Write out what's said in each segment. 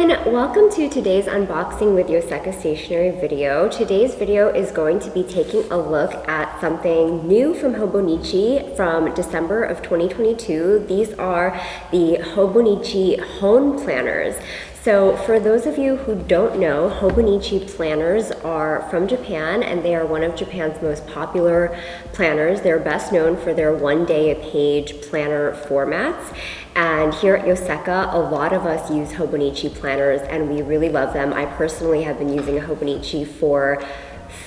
everyone, welcome to today's unboxing with Yoseka stationery video. Today's video is going to be taking a look at something new from Hobonichi from December of 2022. These are the Hobonichi HON planners. So for those of you who don't know, Hobonichi planners are from Japan and they are one of Japan's most popular planners. They're best known for their one-day-a-page planner formats. And here at Yoseka, a lot of us use Hobonichi planners and we really love them. I personally have been using a Hobonichi for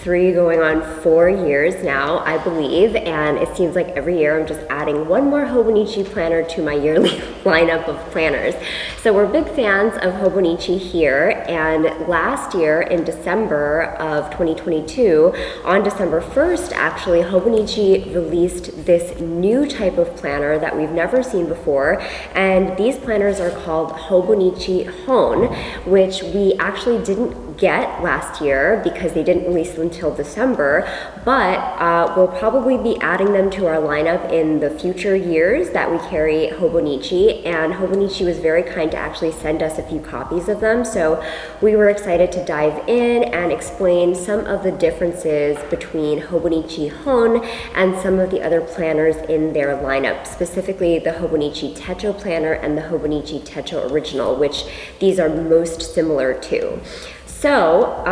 3 going on 4 years now, I believe, and it seems like every year I'm just adding one more Hobonichi planner to my yearly lineup of planners. So we're big fans of Hobonichi here, and last year in December of 2022, on December 1st actually, Hobonichi released this new type of planner that we've never seen before, and these planners are called Hobonichi HON, which we actually didn't get last year because they didn't release until December, but we'll probably be adding them to our lineup in the future years that we carry Hobonichi, and Hobonichi was very kind to actually send us a few copies of them, so we were excited to dive in and explain some of the differences between Hobonichi HON and some of the other planners in their lineup, specifically the Hobonichi Techo planner and the Hobonichi Techo Original, which these are most similar to. So,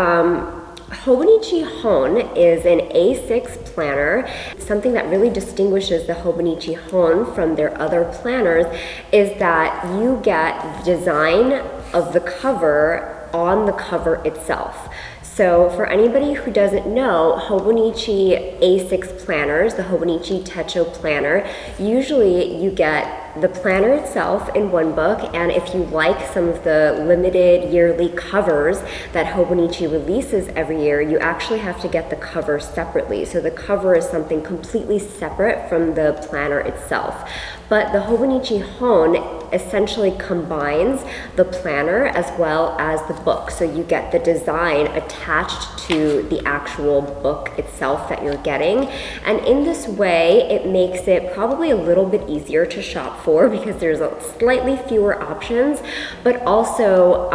Hobonichi HON is an A6 planner. Something that really distinguishes the Hobonichi HON from their other planners is that you get the design of the cover on the cover itself. So for anybody who doesn't know, Hobonichi A6 planners, the Hobonichi Techo planner, usually you get the planner itself in one book, and if you like some of the limited yearly covers that Hobonichi releases every year, you actually have to get the cover separately. So the cover is something completely separate from the planner itself. But the Hobonichi HON essentially combines the planner as well as the book. So you get the design attached to the actual book itself that you're getting. And in this way, it makes it probably a little bit easier to shop for because there's slightly fewer options. But also,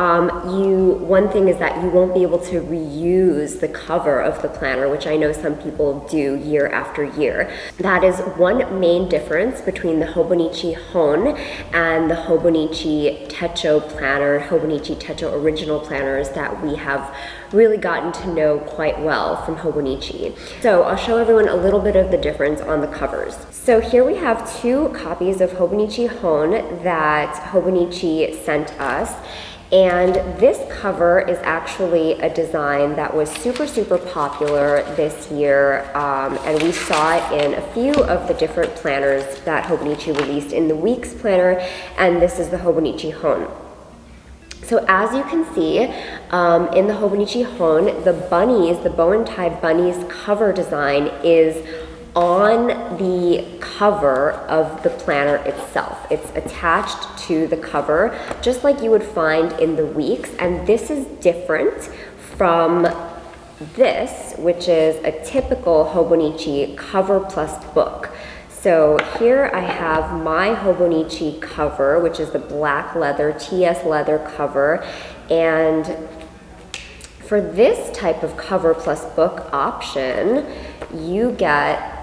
one thing is that you won't be able to reuse the cover of the planner, which I know some people do year after year. That is one main difference between the Hobonichi HON and the Hobonichi Techo planner, Hobonichi Techo Original planners that we have really gotten to know quite well from Hobonichi. So I'll show everyone a little bit of the difference on the covers. So here we have 2 copies of Hobonichi HON that Hobonichi sent us. And this cover is actually a design that was super popular this year, and we saw it in a few of the different planners that Hobonichi released in the Weeks planner, and this is the Hobonichi HON. So as you can see, in the Hobonichi HON, the bunnies, the bow and tie bunnies cover design is on the cover of the planner itself. It's attached to the cover, just like you would find in the Weeks, and this is different from this, which is a typical Hobonichi cover plus book. So here I have my Hobonichi cover, which is the black leather, TS leather cover, and for this type of cover plus book option, you get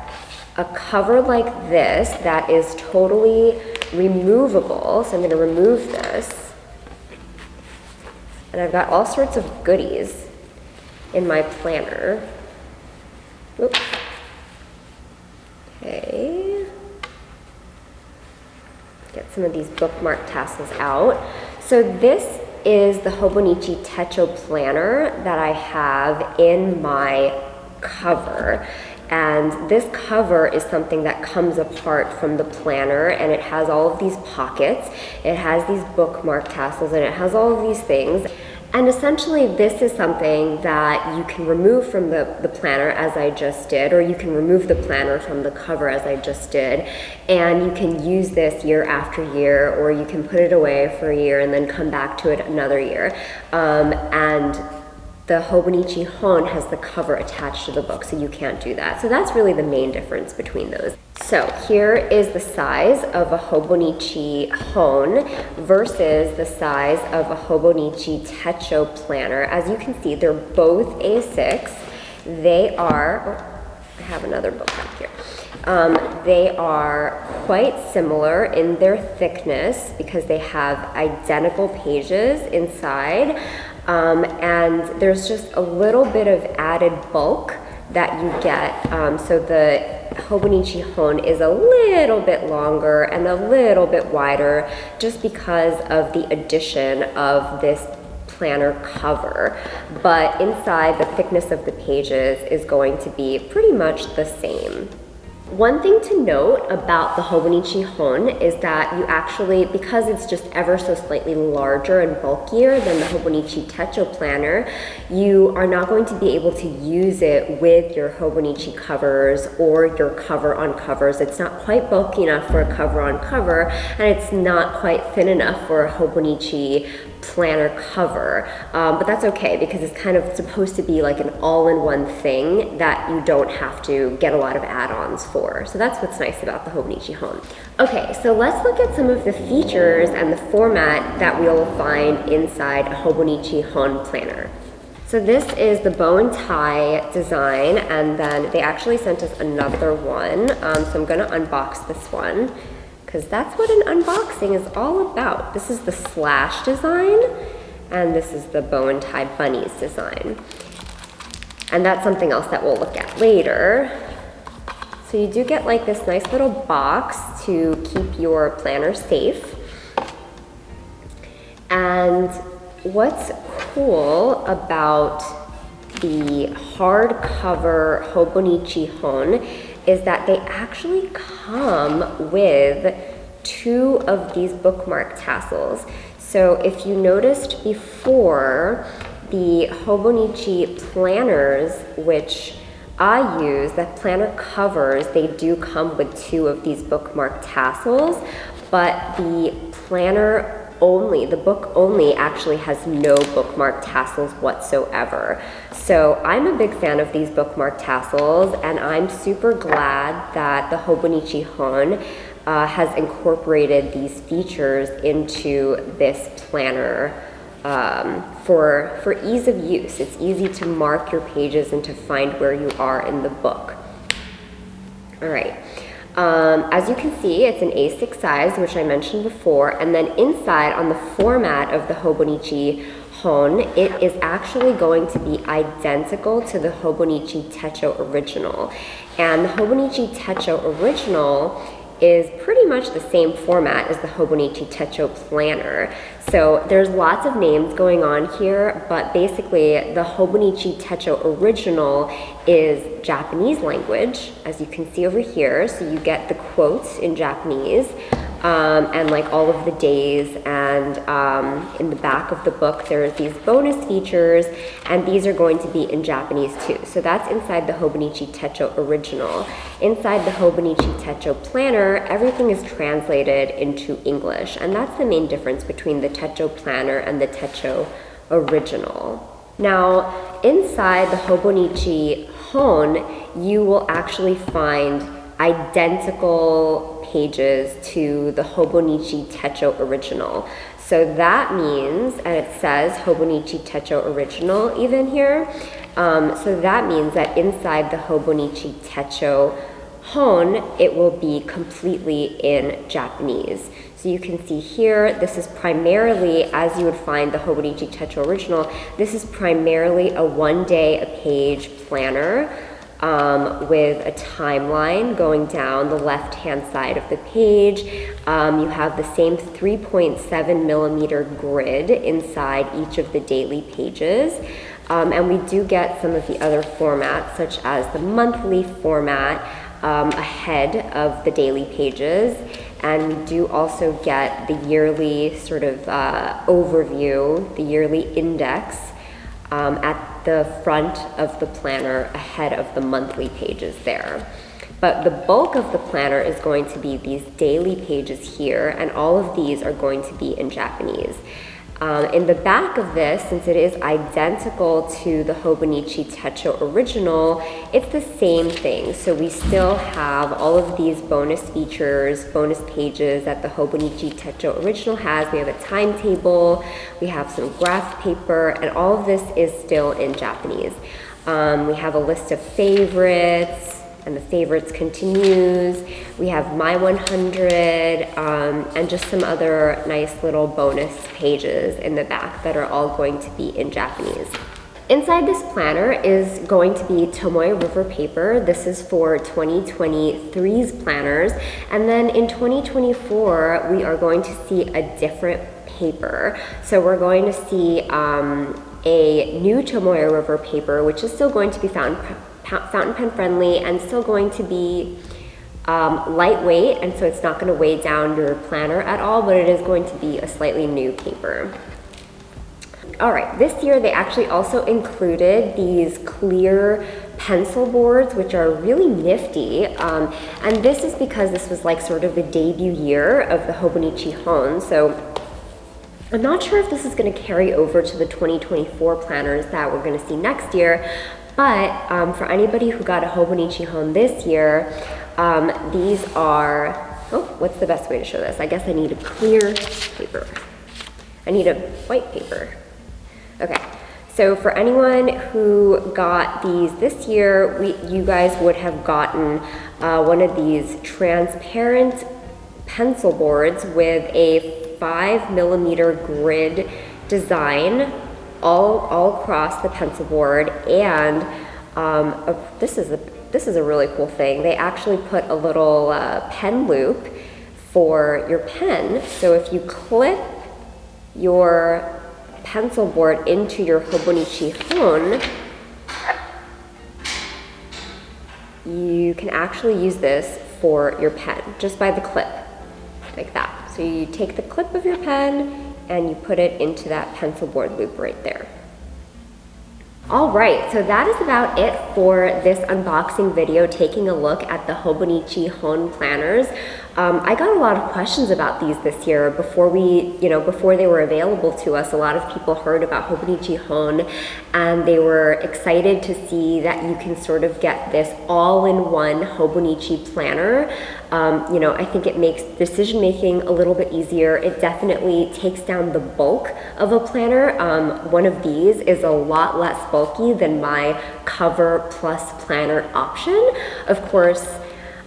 a cover like this that is totally removable. So I'm going to remove this. And I've got all sorts of goodies in my planner. Oops. Okay. Get some of these bookmark tassels out. So this is the Hobonichi Techo planner that I have in my cover. And this cover is something that comes apart from the planner, and it has all of these pockets, it has these bookmark tassels, and it has all of these things. And essentially this is something that you can remove from the planner as I just did, or you can remove the planner from the cover as I just did, and you can use this year after year, or you can put it away for a year and then come back to it another year. And the Hobonichi HON has the cover attached to the book, so you can't do that. So that's really the main difference between those. So here is the size of a Hobonichi HON versus the size of a Hobonichi Techo planner. As you can see, they're both A6. They are, I have another book back here. They are quite similar in their thickness because they have identical pages inside. And there's just a little bit of added bulk that you get. So the Hobonichi HON is a little bit longer and a little bit wider just because of the addition of this planner cover. But inside, the thickness of the pages is going to be pretty much the same. One thing to note about the Hobonichi HON is that you actually, because it's just ever so slightly larger and bulkier than the Hobonichi Techo planner, you are not going to be able to use it with your Hobonichi covers or your cover on covers. It's not quite bulky enough for a cover on cover, and it's not quite thin enough for a Hobonichi planner cover, but that's okay because it's kind of supposed to be like an all-in-one thing that you don't have to get a lot of add-ons for. So that's what's nice about the Hobonichi HON. Okay, so let's look at some of the features and the format that we'll find inside a Hobonichi HON planner. So this is the bow and tie design, and then they actually sent us another one, so I'm gonna unbox this one, because that's what an unboxing is all about. This is the slash design, and this is the bow and tie bunnies design. And that's something else that we'll look at later. So you do get like this nice little box to keep your planner safe. And what's cool about the hardcover Hobonichi HON is that they actually come with 2 of these bookmark tassels. So if you noticed before, the Hobonichi planners, which I use, the planner covers, they do come with 2 of these bookmark tassels, but the planner only, the book only actually has no bookmark tassels whatsoever. So I'm a big fan of these bookmark tassels, and I'm super glad that the Hobonichi HON has incorporated these features into this planner for ease of use. It's easy to mark your pages and to find where you are in the book. All right. As you can see, it's an A6 size, which I mentioned before, and then inside on the format of the Hobonichi HON, it is actually going to be identical to the Hobonichi Techo original. And the Hobonichi Techo original is pretty much the same format as the Hobonichi Techo planner. So there's lots of names going on here, but basically the Hobonichi Techo original is Japanese language, as you can see over here. So you get the quotes in Japanese, and like all of the days, and in the back of the book there are these bonus features, and these are going to be in Japanese too. So that's inside the Hobonichi Techo original. Inside the Hobonichi Techo planner, everything is translated into English, and that's the main difference between the Techo planner and the Techo original. Now, inside the Hobonichi HON, you will actually find identical pages to the Hobonichi Techo original. So that means, and it says Hobonichi Techo original even here, so that means that inside the Hobonichi Techo HON, it will be completely in Japanese. So you can see here, this is primarily, as you would find the Hobonichi Techo original, this is primarily a 1-day-a-page planner with a timeline going down the left-hand side of the page. You have the same 3.7 millimeter grid inside each of the daily pages. And we do get some of the other formats, such as the monthly format, ahead of the daily pages, and we do also get the yearly sort of overview, the yearly index at the front of the planner ahead of the monthly pages there. But the bulk of the planner is going to be these daily pages here, and all of these are going to be in Japanese. In the back of this, since it is identical to the Hobonichi Techo original, it's the same thing. So we still have all of these bonus features, bonus pages that the Hobonichi Techo original has. We have a timetable, we have some graph paper, and all of this is still in Japanese. We have a list of favorites, and the favorites continues. We have my 100, and just some other nice little bonus pages in the back that are all going to be in Japanese. Inside this planner is going to be Tomoe River paper. This is for 2023's planners. And then in 2024, we are going to see a different paper. So we're going to see a new Tomoe River paper, which is still going to be fountain pen friendly and still going to be lightweight, and so it's not going to weigh down your planner at all, but it is going to be a slightly new paper. All right, this year they actually also included these clear pencil boards, which are really nifty, and this is because this was like sort of the debut year of the Hobonichi HON, so I'm not sure if this is going to carry over to the 2024 planners that we're going to see next year, but for anybody who got a Hobonichi HON this year, these are, what's the best way to show this? I guess I need a clear paper. I need a white paper. Okay, so for anyone who got these this year, you guys would have gotten one of these transparent pencil boards with a 5mm grid design all across the pencil board, and this is a really cool thing. They actually put a little pen loop for your pen, so if you clip your pencil board into your Hobonichi HON, you can actually use this for your pen just by the clip, like that. So you take the clip of your pen and you put it into that pencil board loop right there. All right, so that is about it for this unboxing video, taking a look at the Hobonichi HON planners. I got a lot of questions about these this year before before they were available to us. A lot of people heard about Hobonichi HON and they were excited to see that you can sort of get this all-in-one Hobonichi planner. I think it makes decision making a little bit easier. It definitely takes down the bulk of a planner. One of these is a lot less bulky than my cover plus planner option. Of course,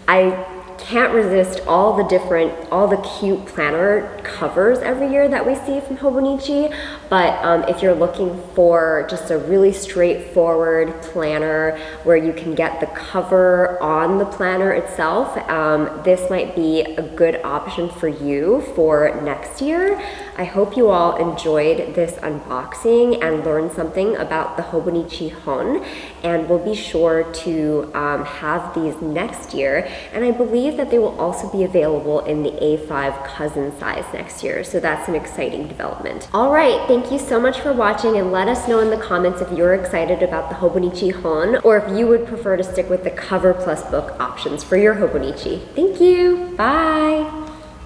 I can't resist all the cute planner covers every year that we see from Hobonichi, but if you're looking for just a really straightforward planner where you can get the cover on the planner itself, this might be a good option for you for next year. I hope you all enjoyed this unboxing and learned something about the Hobonichi HON, and we'll be sure to have these next year, and I believe that they will also be available in the A5 cousin size next year, so that's an exciting development. All right, thank you so much for watching, and let us know in the comments if you're excited about the Hobonichi HON or if you would prefer to stick with the cover plus book options for your Hobonichi. Thank you, bye!